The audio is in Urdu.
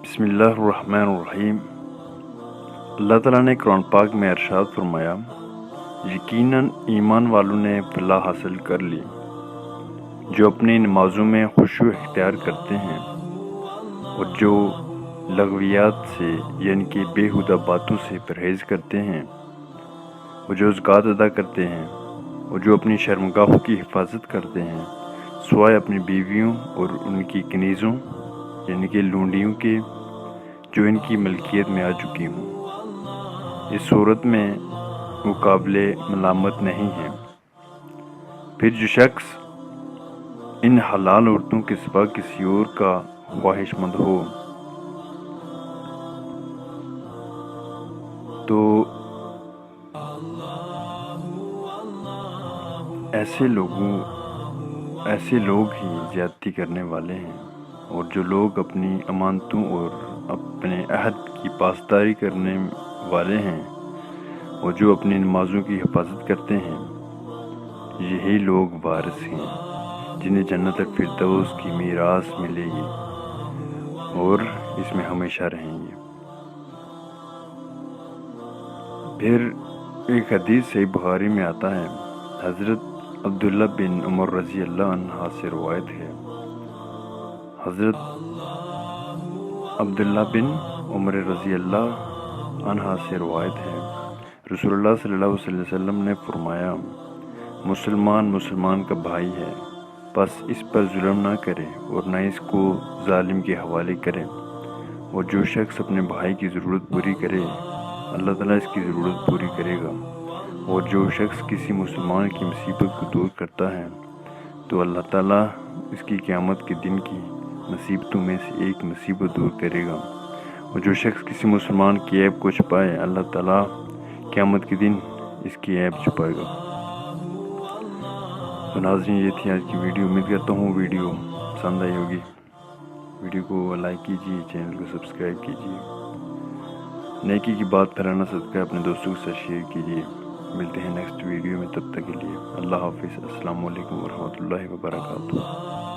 بسم اللہ الرحمن الرحیم۔ اللہ تعالیٰ نے قرآن پاک میں ارشاد فرمایا، یقیناً ایمان والوں نے فلاح حاصل کر لی جو اپنی نمازوں میں خشوع اختیار کرتے ہیں اور جو لغویات سے یعنی کہ بیہودہ باتوں سے پرہیز کرتے ہیں، اور جو زکوٰۃ ادا کرتے ہیں، اور جو اپنی شرمگاہوں کی حفاظت کرتے ہیں سوائے اپنی بیویوں اور ان کی کنیزوں یعنی کہ لونڈیوں کے جو ان کی ملکیت میں آ چکی ہوں، اس صورت میں وہ قابل ملامت نہیں ہیں۔ پھر جو شخص ان حلال عورتوں کے سوا کسی اور کا خواہش مند ہو تو ایسے لوگ ہی زیادتی کرنے والے ہیں، اور جو لوگ اپنی امانتوں اور اپنے عہد کی پاسداری کرنے والے ہیں اور جو اپنی نمازوں کی حفاظت کرتے ہیں، یہی لوگ وارث ہیں جنہیں جنت الفردوس کی میراث ملے گی اور اس میں ہمیشہ رہیں گے۔ پھر ایک حدیث صحیح بخاری میں آتا ہے، حضرت عبداللہ بن عمر رضی اللہ عنہ سے روایت ہے، حضرت عبداللہ بن عمر رضی اللہ عنہ سے روایت ہے، رسول اللہ صلی اللہ علیہ وسلم نے فرمایا، مسلمان کا بھائی ہے، بس اس پر ظلم نہ کرے اور نہ اس کو ظالم کے حوالے کرے، اور جو شخص اپنے بھائی کی ضرورت پوری کرے اللہ تعالیٰ اس کی ضرورت پوری کرے گا، اور جو شخص کسی مسلمان کی مصیبت کو دور کرتا ہے تو اللہ تعالیٰ اس کی قیامت کے دن کی مصیبتوں میں سے ایک مصیبت دور کرے گا، اور جو شخص کسی مسلمان کی عیب کو چھپائے اللہ تعالیٰ قیامت کے دن اس کی عیب چھپائے گا۔ تو ناظرین، یہ تھی آج کی ویڈیو، امید کرتا ہوں ویڈیو پسند آئی ہوگی۔ ویڈیو کو لائک کیجیے، چینل کو سبسکرائب کیجیے، نیکی کی بات پھیلانا صدقہ اپنے دوستوں کے ساتھ شیئر کیجیے۔ ملتے ہیں نیکسٹ ویڈیو میں، تب تک کے لیے اللہ حافظ۔ السلام علیکم ورحمۃ اللہ وبرکاتہ۔